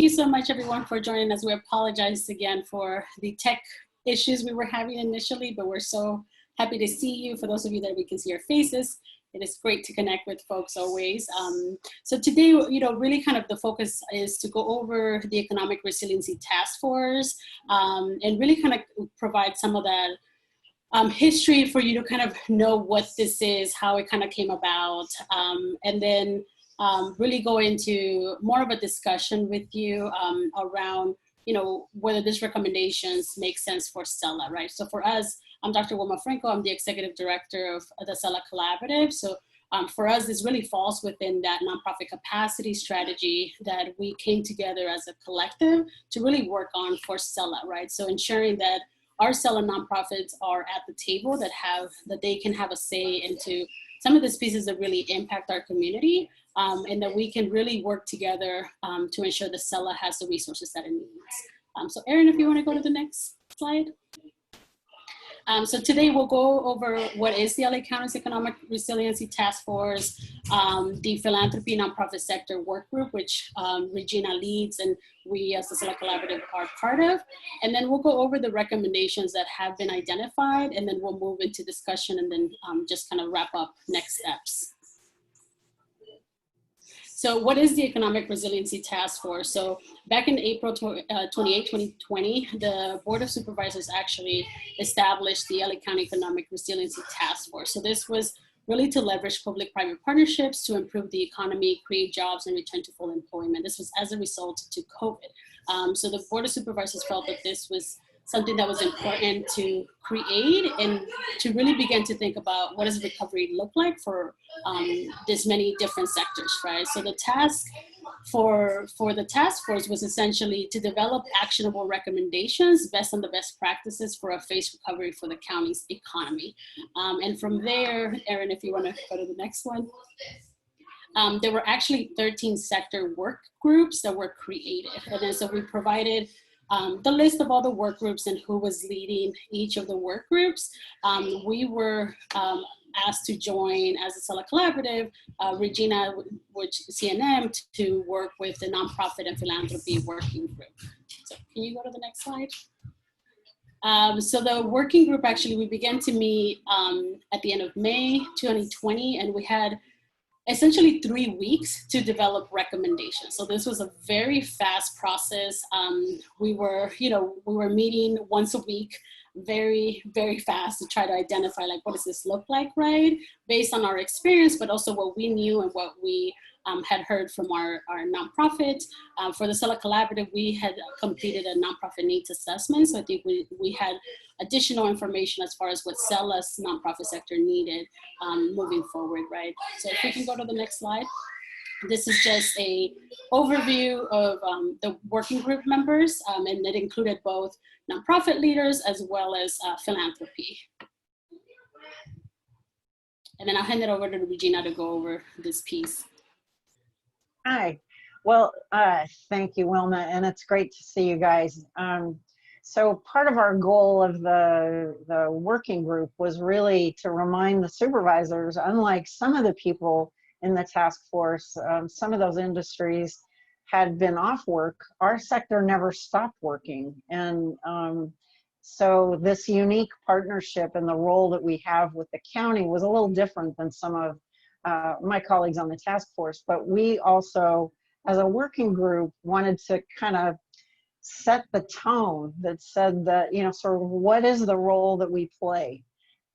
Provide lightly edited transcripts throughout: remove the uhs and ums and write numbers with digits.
you so much, everyone, for joining us. We apologize again for the tech issues we were having initially, but we're so happy to see you. For those of you that we can see your faces, it is great to connect with folks always. So today, really kind of the focus is to go over the Economic Resiliency Task Force and really kind of provide some of that history for you to kind of know what this is, how it kind of came about, and then really go into more of a discussion with you around, whether these recommendations make sense for SELA, right? So for us, I'm Dr. Wilma Franco. I'm the executive director of the SELA Collaborative. So for us, this really falls within that nonprofit capacity strategy that we came together as a collective to really work on for SELA, right? So ensuring that our SELA nonprofits are at the table, that they can have a say into some of these pieces that really impact our community, and that we can really work together to ensure that SELA has the resources that it needs. So Erin, if you want to go to the next slide. So today we'll go over what is the LA County's Economic Resiliency Task Force, the Philanthropy Nonprofit Sector Work Group, which Regina leads and we as the SELA Collaborative are part of. And then we'll go over the recommendations that have been identified, and then we'll move into discussion and then just kind of wrap up next steps. So what is the Economic Resiliency Task Force? So back in April 28, 2020, the Board of Supervisors actually established the LA County Economic Resiliency Task Force. So this was really to leverage public-private partnerships to improve the economy, create jobs, and return to full employment. This was as a result to COVID. So the Board of Supervisors felt that this was something that was important to create and to really begin to think about what does recovery look like for this many different sectors, right? So the task for the task force was essentially to develop actionable recommendations based on the best practices for a phased recovery for the county's economy. And from there, Erin, if you want to go to the next one. There were actually 13 sector work groups that were created. And then so we provided the list of all the work groups and who was leading each of the work groups. We were asked to join as a SELA Collaborative, Regina, which CNM, to work with the Nonprofit and Philanthropy Working Group. So can you go to the next slide? So the working group, actually, we began to meet at the end of May 2020, and we had essentially 3 weeks to develop recommendations. So this was a very fast process. We were meeting once a week, very, very fast to try to identify like, what does this look like, right? Based on our experience, but also what we knew and what we had heard from our nonprofit. For the SELA Collaborative, we had completed a nonprofit needs assessment. So I think we had additional information as far as what SELA's nonprofit sector needed moving forward, right? So if we can go to the next slide. This is just a overview of the working group members, and it included both nonprofit leaders as well as philanthropy. And then I'll hand it over to Regina to go over this piece. Hi. Well, thank you, Wilma, and it's great to see you guys. So part of our goal of the working group was really to remind the supervisors, unlike some of the people in the task force, some of those industries had been off work. Our sector never stopped working. And so this unique partnership and the role that we have with the county was a little different than some of my colleagues on the task force. But we also, as a working group, wanted to kind of set the tone that said that, sort of what is the role that we play?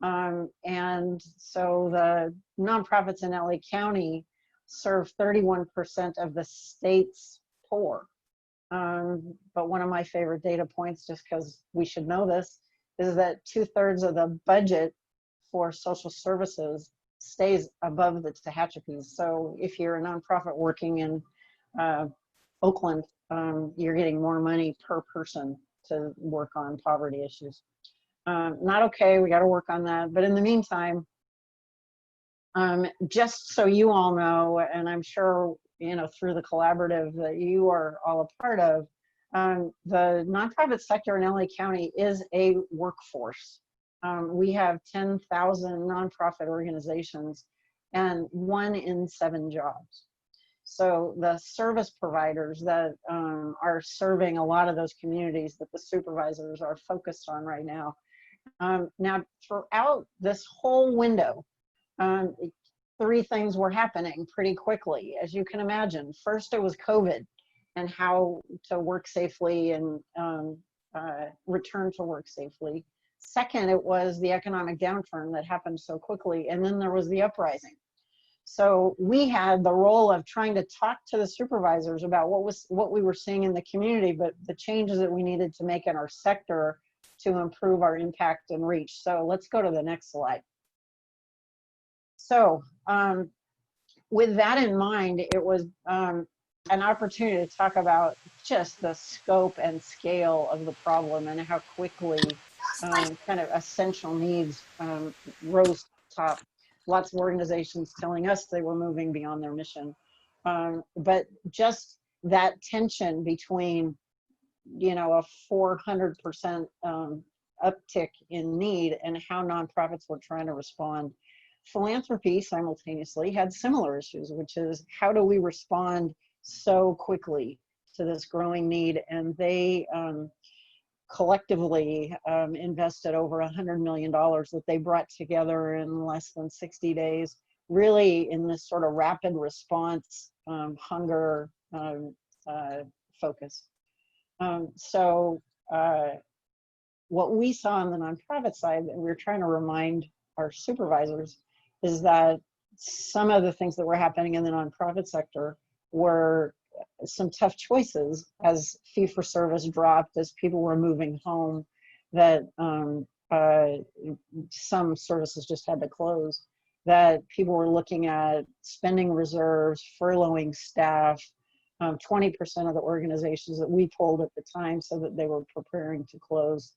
And so the nonprofits in LA County serve 31% of the state's poor. But one of my favorite data points, just because we should know this, is that 2/3 of the budget for social services stays above the Tehachapi's. So if you're a nonprofit working in Oakland, you're getting more money per person to work on poverty issues. Not okay, we got to work on that. But in the meantime, just so you all know, and I'm sure, through the collaborative that you are all a part of, the nonprofit sector in LA County is a workforce. We have 10,000 nonprofit organizations and 1 in 7 jobs. So the service providers that are serving a lot of those communities that the supervisors are focused on right now. Now, throughout this whole window, um, three things were happening pretty quickly, as you can imagine. First, it was COVID and how to work safely and return to work safely. Second, it was the economic downturn that happened so quickly. And then there was the uprising. So we had the role of trying to talk to the supervisors about what we were seeing in the community, but the changes that we needed to make in our sector to improve our impact and reach. So let's go to the next slide. So with that in mind, it was an opportunity to talk about just the scope and scale of the problem and how quickly kind of essential needs rose to the top. Lots of organizations telling us they were moving beyond their mission. But just that tension between, you know, a 400% uptick in need and how nonprofits were trying to respond. Philanthropy simultaneously had similar issues, which is how do we respond so quickly to this growing need? And they collectively invested over $100 million that they brought together in less than 60 days, really in this sort of rapid response, hunger focus. So what we saw on the nonprofit side that we were trying to remind our supervisors is that some of the things that were happening in the nonprofit sector were some tough choices as fee-for-service dropped, as people were moving home, that some services just had to close, that people were looking at spending reserves, furloughing staff. 20% of the organizations that we polled at the time said that they were preparing to close.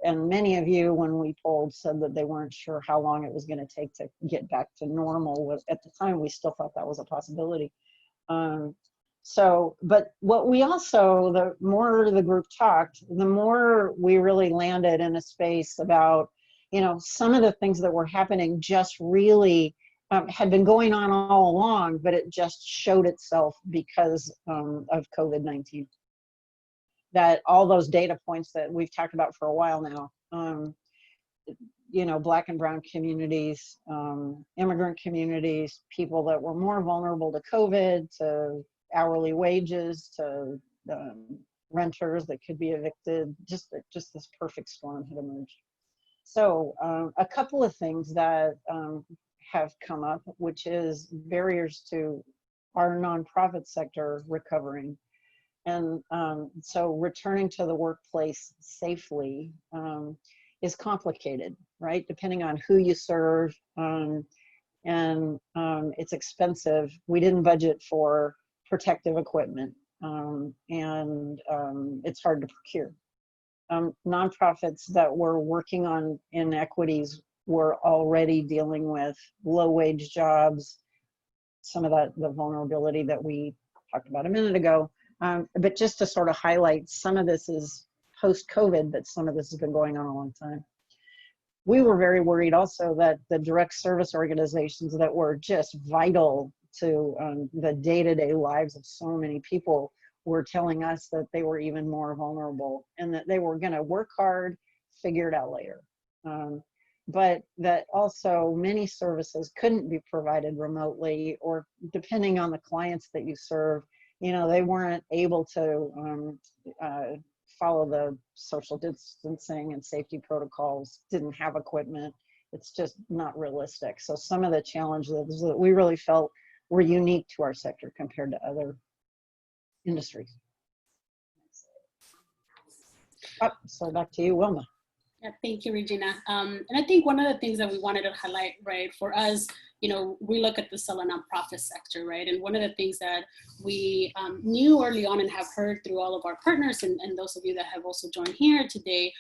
And many of you, when we polled, said that they weren't sure how long it was going to take to get back to normal. At the time, we still thought that was a possibility. But what we also, the more the group talked, the more we really landed in a space about, you know, some of the things that were happening just really had been going on all along, but it just showed itself because of COVID-19. That all those data points that we've talked about for a while now, you know, Black and brown communities, immigrant communities, people that were more vulnerable to COVID, to hourly wages, to renters that could be evicted, just this perfect storm had emerged. So a couple of things that have come up, which is barriers to our nonprofit sector recovering. And so returning to the workplace safely is complicated, right? Depending on who you serve, and it's expensive. We didn't budget for protective equipment, and it's hard to procure. Nonprofits that were working on inequities were already dealing with low-wage jobs, some of that, the vulnerability that we talked about a minute ago. But just to sort of highlight, some of this is post-COVID, but some of this has been going on a long time. We were very worried also that the direct service organizations that were just vital to the day-to-day lives of so many people were telling us that they were even more vulnerable and that they were going to work hard, figure it out later. But that also many services couldn't be provided remotely, or depending on the clients that you serve, you know, they weren't able to follow the social distancing and safety protocols, didn't have equipment. It's just not realistic. So some of the challenges that we really felt were unique to our sector compared to other industries. So back to you, Wilma. Yeah, thank you, Regina. And I think one of the things that we wanted to highlight, right, for us, you know, we look at the Cella nonprofit sector, right? And one of the things that we knew early on and have heard through all of our partners and those of you that have also joined here today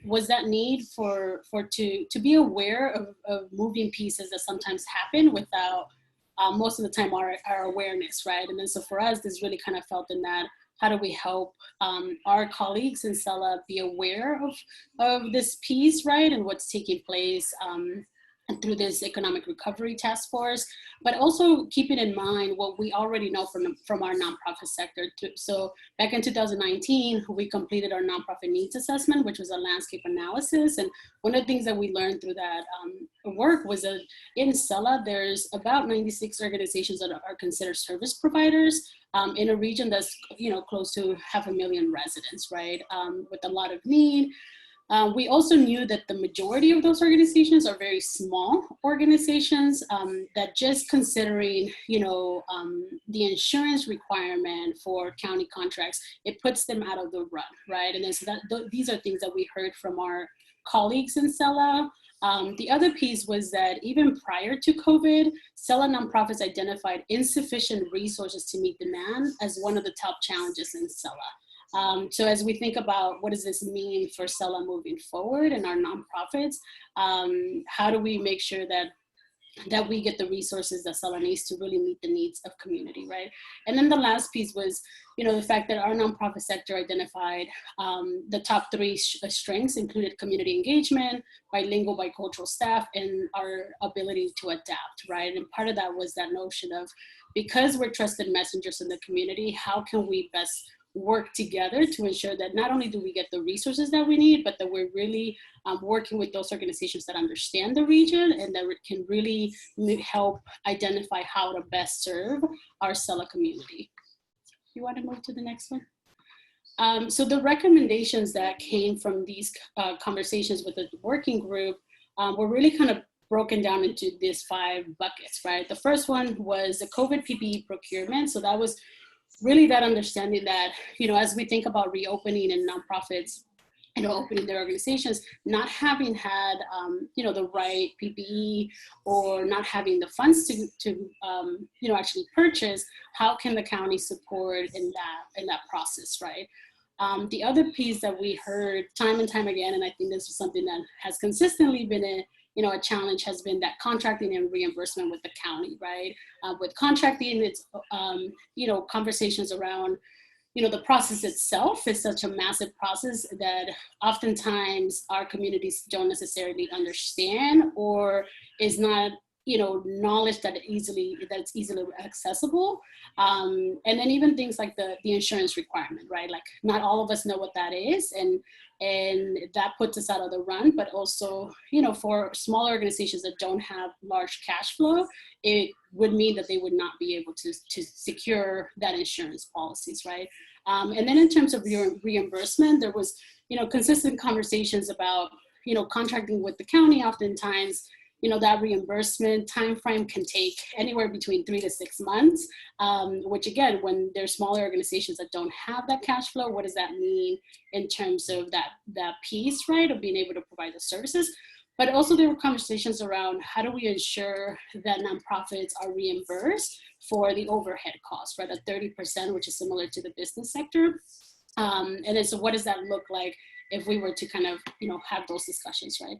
was that need to be aware of moving pieces that sometimes happen without most of the time our awareness, right? And then so for us, this really kind of felt in that, how do we help our colleagues in Cella be aware of this piece, right? And what's taking place through this economic recovery task force, but also keeping in mind what we already know from our nonprofit sector. So back in 2019, we completed our nonprofit needs assessment, which was a landscape analysis. And one of the things that we learned through that work was that in SELA, there's about 96 organizations that are considered service providers in a region that's close to 500,000 residents, right? With a lot of need. We also knew that the majority of those organizations are very small organizations that just considering, the insurance requirement for county contracts, it puts them out of the run, right? And then so these are things that we heard from our colleagues in SELA. The other piece was that even prior to COVID, SELA nonprofits identified insufficient resources to meet demand as one of the top challenges in SELA. So as we think about what does this mean for SELA moving forward and our nonprofits, how do we make sure that we get the resources that SELA needs to really meet the needs of community, right? And then the last piece was, the fact that our nonprofit sector identified the top three strengths included community engagement, bilingual, bicultural staff, and our ability to adapt, right? And part of that was that notion of, because we're trusted messengers in the community, how can we best work together to ensure that not only do we get the resources that we need, but that we're really working with those organizations that understand the region and that can really help identify how to best serve our SELA community. You want to move to the next one? So the recommendations that came from these conversations with the working group were really kind of broken down into these 5 buckets, right? The first one was the COVID PPE procurement. So that was really that understanding that, as we think about reopening and nonprofits, opening their organizations, not having had, the right PPE or not having the funds to actually purchase, how can the county support in that process, right? The other piece that we heard time and time again, and I think this is something that has consistently been a challenge, has been that contracting and reimbursement with the county, right? With contracting, it's, conversations around, the process itself is such a massive process that oftentimes our communities don't necessarily understand or is not, knowledge that it's easily accessible. And then even things like the insurance requirement, right? Like not all of us know what that is. And that puts us out of the run, but also, for smaller organizations that don't have large cash flow, it would mean that they would not be able to secure that insurance policies, right? And then in terms of reimbursement, there was, consistent conversations about, contracting with the county. Oftentimes, that reimbursement timeframe can take anywhere between 3 to 6 months, which again, when there's smaller organizations that don't have that cash flow, what does that mean in terms of that piece, right, of being able to provide the services? But also there were conversations around how do we ensure that nonprofits are reimbursed for the overhead costs, right, at 30%, which is similar to the business sector. And then so what does that look like if we were to kind of, have those discussions, right?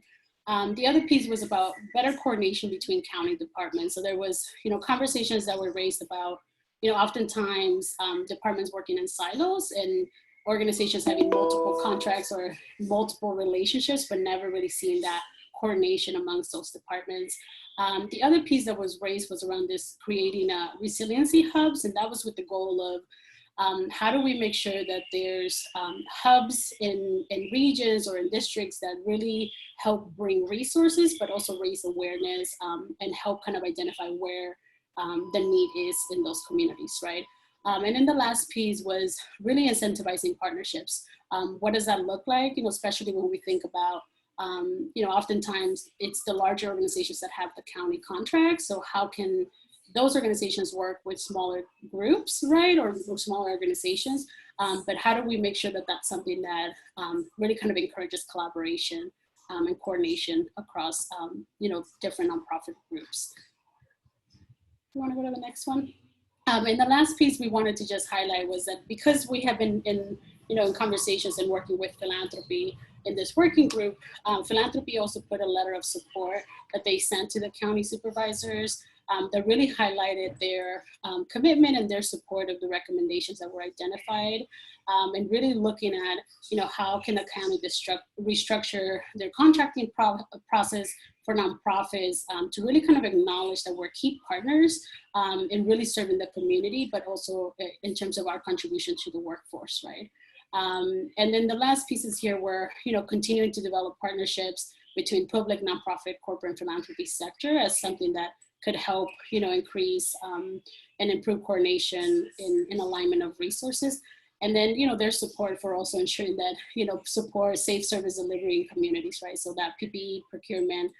The other piece was about better coordination between county departments. So there was, conversations that were raised about, oftentimes departments working in silos and organizations having multiple contracts or multiple relationships, but never really seeing that coordination amongst those departments. The other piece that was raised was around this creating resiliency hubs, and that was with the goal of how do we make sure that there's hubs in regions or in districts that really help bring resources, but also raise awareness and help kind of identify where the need is in those communities, right? And then the last piece was really incentivizing partnerships. What does that look like? Especially when we think about, oftentimes it's the larger organizations that have the county contracts. So how can those organizations work with smaller groups, right, or smaller organizations? But how do we make sure that that's something that really kind of encourages collaboration and coordination across, different nonprofit groups? You want to go to the next one? And the last piece we wanted to just highlight was that because we have been in conversations and working with Philanthropy in this working group, Philanthropy also put a letter of support that they sent to the county supervisors that really highlighted their commitment and their support of the recommendations that were identified. and really looking at, how can the county restructure their contracting process for nonprofits, to really kind of acknowledge that we're key partners in really serving the community, but also in terms of our contribution to the workforce, right? And then the last pieces here were, continuing to develop partnerships between public, nonprofit, corporate, and philanthropy sector as something that could help, increase and improve coordination in alignment of resources. And then, their support for also ensuring that, support safe service delivery in communities, right? So that PPE procurement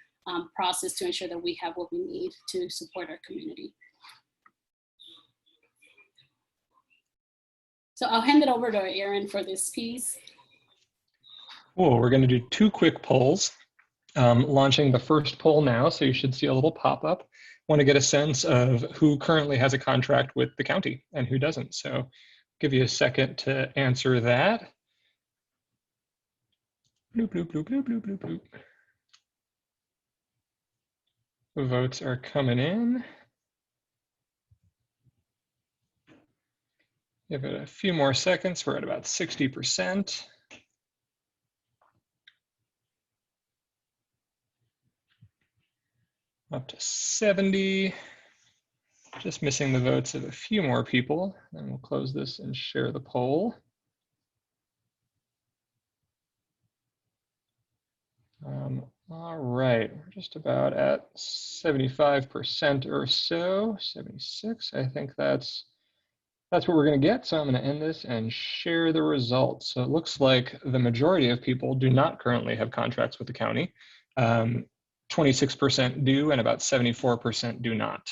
process to ensure that we have what we need to support our community. So I'll hand it over to Aaron for this piece. Cool, we're going to do 2 quick polls. Launching the first poll now, so you should see a little pop-up. Want to get a sense of who currently has a contract with the county and who doesn't. So give you a second to answer that. Bloop, bloop, bloop, bloop, bloop, bloop, bloop. The votes are coming in. Give it a few more seconds. We're at about 60%. Up to 70. Just missing the votes of a few more people. And we'll close this and share the poll. All right, we're just about at 75% or so, 76. I think that's what we're going to get. So I'm going to end this and share the results. So it looks like the majority of people do not currently have contracts with the county. 26% do, and about 74% do not.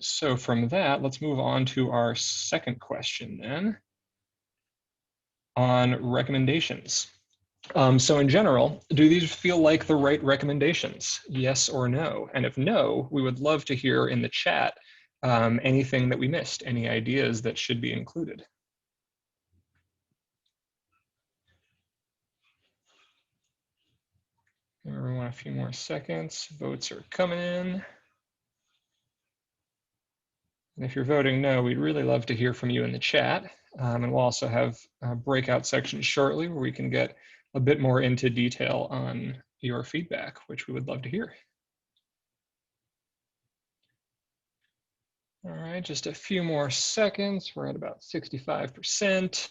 So from that, let's move on to our second question then on recommendations. So in general, do these feel like the right recommendations? Yes or no? And if no, we would love to hear in the chat anything that we missed, any ideas that should be included. Give everyone a few more seconds. Votes are coming in. And if you're voting no, we'd really love to hear from you in the chat. And we'll also have breakout sections shortly where we can get a bit more into detail on your feedback, which we would love to hear. All right, just a few more seconds. We're at about 65%.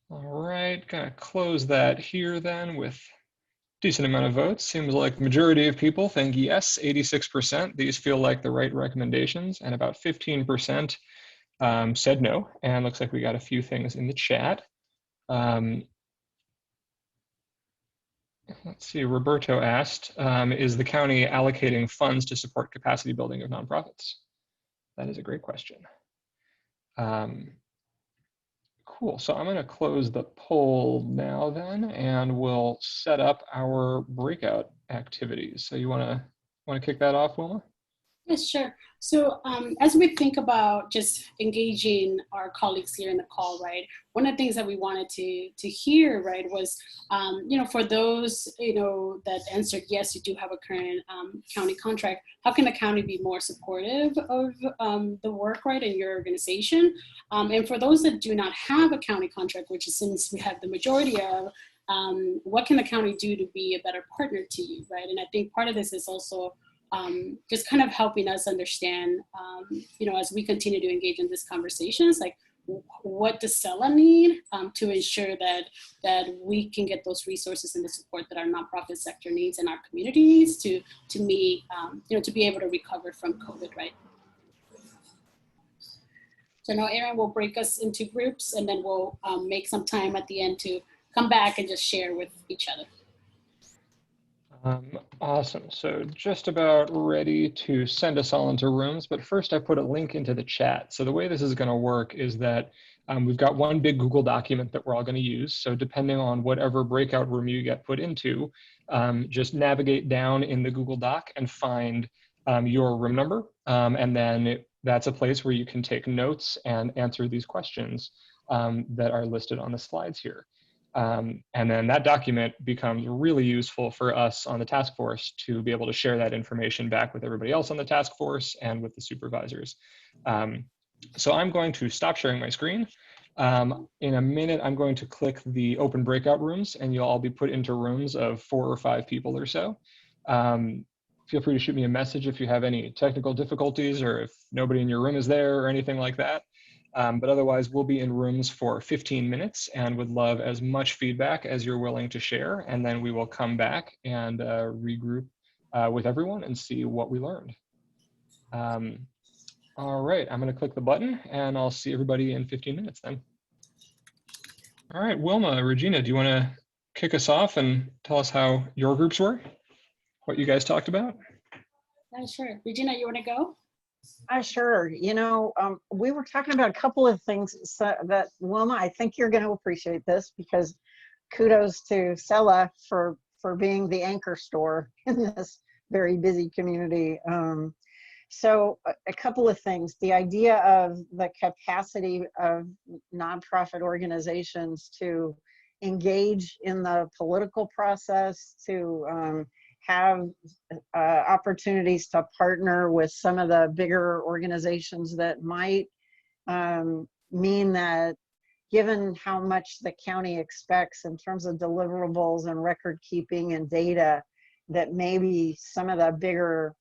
All right, gonna close that here then with decent amount of votes. Seems like the majority of people think yes, 86%. These feel like the right recommendations, and about 15% said no. And looks like we got a few things in the chat. Let's see, Roberto asked, is the county allocating funds to support capacity building of nonprofits? That is a great question. Cool, so I'm gonna close the poll now then, and we'll set up our breakout activities. So you wanna kick that off, Wilma? Yes, sure. So as we think about just engaging our colleagues here in the call, right, one of the things that we wanted to hear, right, was, for those, that answered yes, you do have a current county contract, how can the county be more supportive of the work, right, in your organization? And for those that do not have a county contract, which is since we have the majority of, what can the county do to be a better partner to you, right? And I think part of this is also just kind of helping us understand, as we continue to engage in these conversations, like what does SELA need to ensure that we can get those resources and the support that our nonprofit sector needs and our community needs to meet, to be able to recover from COVID, right? So now Aaron will break us into groups, and then we'll make some time at the end to come back and just share with each other. Awesome. So just about ready to send us all into rooms, but first I put a link into the chat. So the way this is going to work is that we've got one big Google document that we're all going to use. So depending on whatever breakout room you get put into, just navigate down in the Google Doc and find your room number. And then that's a place where you can take notes and answer these questions that are listed on the slides here. And then that document becomes really useful for us on the task force to be able to share that information back with everybody else on the task force and with the supervisors. So I'm going to stop sharing my screen. In a minute, I'm going to click the open breakout rooms, and you'll all be put into rooms of 4 or 5 people or so. Feel free to shoot me a message if you have any technical difficulties or if nobody in your room is there or anything like that. But otherwise, we'll be in rooms for 15 minutes and would love as much feedback as you're willing to share. And then we will come back and regroup with everyone and see what we learned. All right, I'm going to click the button and I'll see everybody in 15 minutes then. All right, Wilma, Regina, do you want to kick us off and tell us how your groups were? What you guys talked about? Yeah, sure. Regina, you want to go? Sure. You know, we were talking about a couple of things that, Wilma, I think you're going to appreciate this, because kudos to Sella for being the anchor store in this very busy community. So a couple of things. The idea of the capacity of nonprofit organizations to engage in the political process, to have opportunities to partner with some of the bigger organizations that might mean that, given how much the county expects in terms of deliverables and record keeping and data, that maybe some of the bigger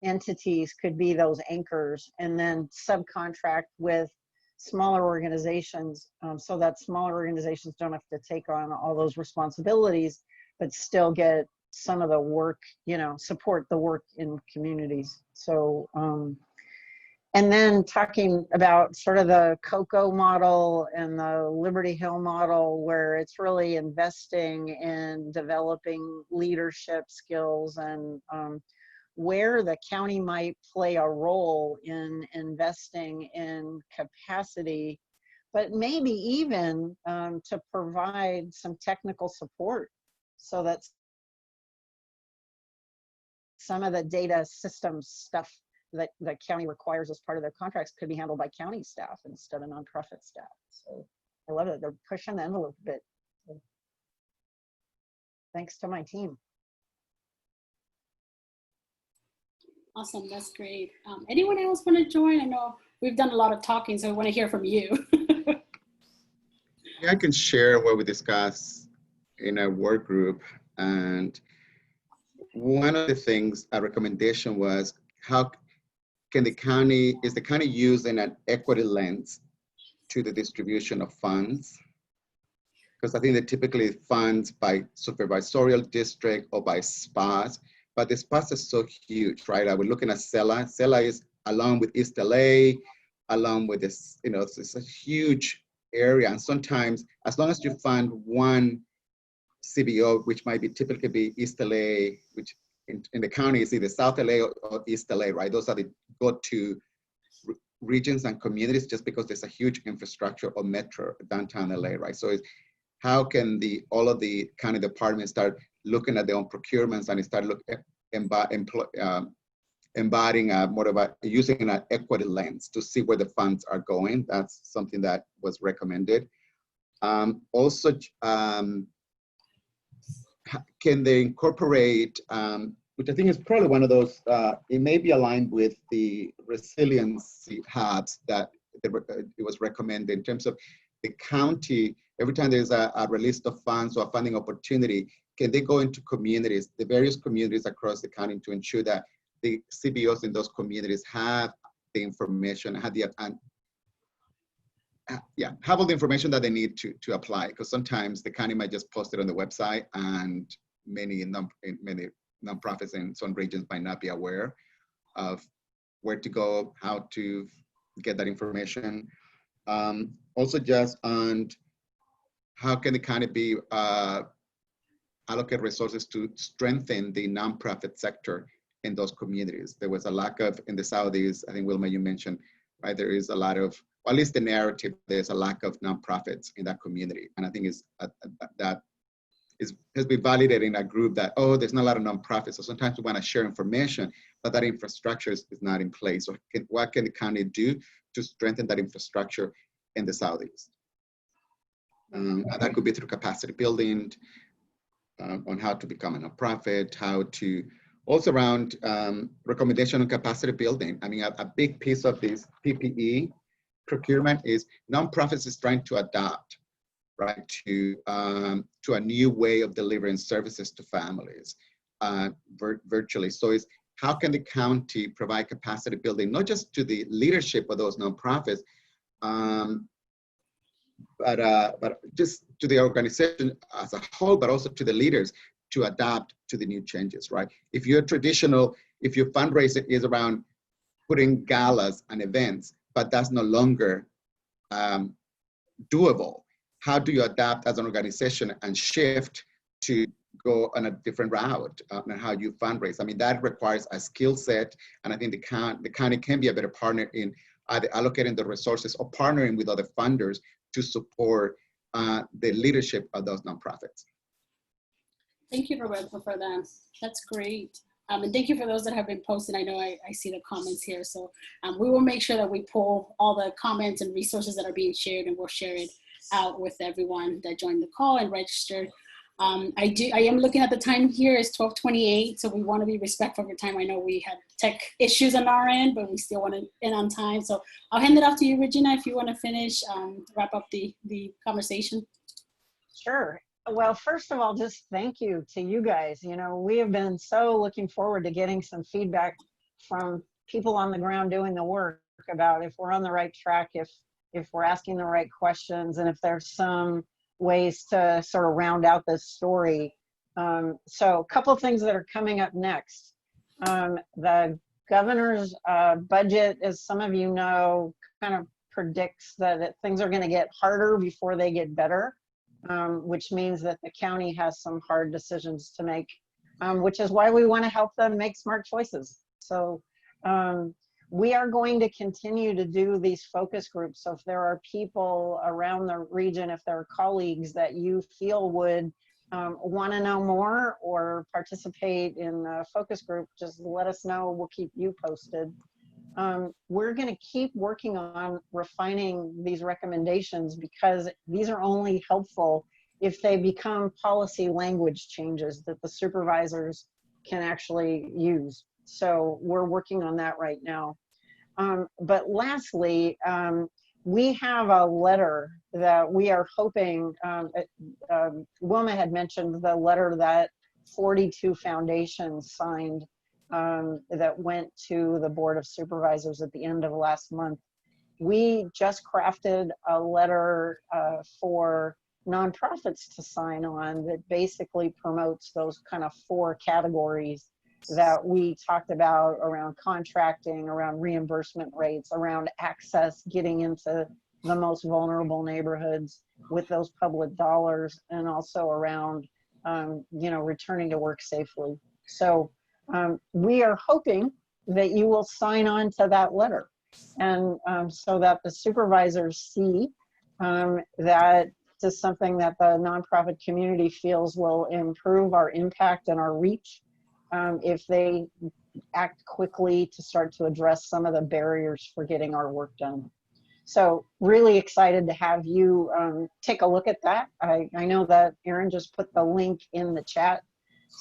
entities could be those anchors, and then subcontract with smaller organizations, so that smaller organizations don't have to take on all those responsibilities, but still get some of the work, you know, support the work in communities. So, and then talking about sort of the COCO model and the Liberty Hill model, where it's really investing in developing leadership skills, and where the county might play a role in investing in capacity, but maybe even to provide some technical support, so that some of the data systems stuff that the county requires as part of their contracts could be handled by county staff instead of nonprofit staff. So I love it. They're pushing the envelope a bit. So thanks to my team. Awesome, that's great. Anyone else want to join? I know we've done a lot of talking, so I want to hear from you. Yeah, I can share what we discussed in our work group. And one of the things, a recommendation was, how can the county, is the county using an equity lens to the distribution of funds? Because I think they typically funds by supervisorial district or by SPAs, but the SPAs are so huge, right? I was looking at Sella. Sella is, along with East LA, along with this, you know, it's a huge area. And sometimes, as long as you fund one CBO, which might be typically be East LA, which in the county is either South LA or East LA, right? Those are the go-to regions and communities, just because there's a huge infrastructure or metro downtown LA, right? So it's, how can all of the county departments start looking at their own procurements and start embodying more of a, using an equity lens to see where the funds are going? That's something that was recommended. Also, can they incorporate, which I think is probably one of those, it may be aligned with the resiliency hubs that it was recommended, in terms of the county, every time there's a release of funds or a funding opportunity, can they go into communities, the various communities across the county, to ensure that the CBOs in those communities have the information, have the, have all the information that they need to apply, because sometimes the county might just post it on the website, and many nonprofits in some regions might not be aware of where to go, how to get that information. Also, just on how can the county be allocate resources to strengthen the nonprofit sector in those communities. There was a lack of, in the Southeast, I think Wilma, you mentioned, right? There is a lot of, or at least the narrative, there's a lack of nonprofits in that community. And I think has been validated in a group that, oh, there's not a lot of nonprofits. So sometimes we want to share information, but that infrastructure is not in place. So what can the county do to strengthen that infrastructure in the Southeast? And that could be through capacity building, on how to become a nonprofit, how to also around recommendation on capacity building. I mean, a big piece of this PPE procurement is nonprofits is trying to adapt, right, to a new way of delivering services to families virtually. So it's how can the county provide capacity building, not just to the leadership of those nonprofits, but just to the organization as a whole, but also to the leaders to adapt to the new changes, right? If your fundraising is around putting galas and events, but that's no longer doable, how do you adapt as an organization and shift to go on a different route and how you fundraise? I mean, that requires a skill set, and I think the county can be a better partner in either allocating the resources or partnering with other funders to support the leadership of those nonprofits. Thank you, Roberto, for that. That's great. And thank you for those that have been posted. I know I see the comments here. So we will make sure that we pull all the comments and resources that are being shared, and we'll share it out with everyone that joined the call and registered. I am looking at the time here. It's 12:28, so we want to be respectful of your time. I know we had tech issues on our end, but we still want to end on time. So I'll hand it off to you, Regina, if you want to finish, wrap up the conversation. Sure. Well, first of all, just thank you to you guys. You know, we have been so looking forward to getting some feedback from people on the ground doing the work about if we're on the right track, if we're asking the right questions, and if there's some ways to sort of round out this story. So a couple of things that are coming up next. The governor's budget, as some of you know, kind of predicts that things are going to get harder before they get better, which means that the county has some hard decisions to make, which is why we want to help them make smart choices. So we are going to continue to do these focus groups. So if there are people around the region, if there are colleagues that you feel would want to know more or participate in a focus group, just let us know. We'll keep you posted. We're going to keep working on refining these recommendations, because these are only helpful if they become policy language changes that the supervisors can actually use. So we're working on that right now. But lastly, we have a letter that we are hoping, Wilma had mentioned the letter that 42 foundations signed that went to the Board of Supervisors at the end of last month. We just crafted a letter for nonprofits to sign on that basically promotes those kind of 4 categories that we talked about around contracting, around reimbursement rates, around access, getting into the most vulnerable neighborhoods with those public dollars, and also around, you know, returning to work safely. So we are hoping that you will sign on to that letter, and so that the supervisors see that this is something that the nonprofit community feels will improve our impact and our reach if they act quickly to start to address some of the barriers for getting our work done. So really excited to have you take a look at that. I know that Aaron just put the link in the chat.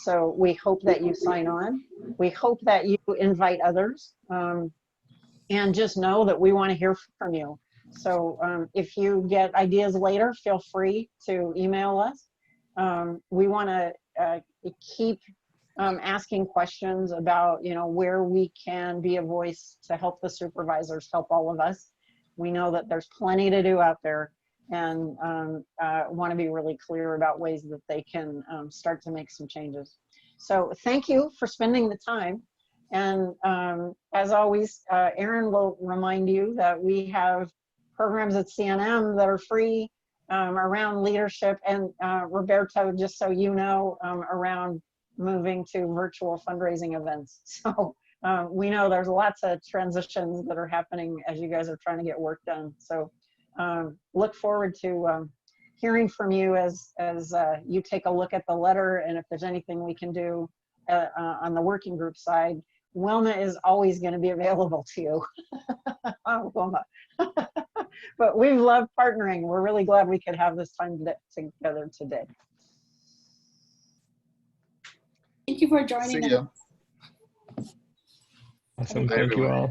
So we hope that you sign on. We hope that you invite others, and just know that we want to hear from you. So if you get ideas later, feel free to email us. We want to keep asking questions about, you know, where we can be a voice to help the supervisors, help all of us. We know that there's plenty to do out there, and want to be really clear about ways that they can start to make some changes. So thank you for spending the time. And as always, Aaron will remind you that we have programs at CNM that are free around leadership, and Roberto, just so you know, around moving to virtual fundraising events. So we know there's lots of transitions that are happening as you guys are trying to get work done. So look forward to hearing from you as you take a look at the letter, and if there's anything we can do on the working group side. Wilma is always going to be available to you. Oh, Wilma. but we've loved partnering. We're really glad we could have this time together today. Thank you for joining See us. ya. Awesome. Bye, Thank you everyone. all.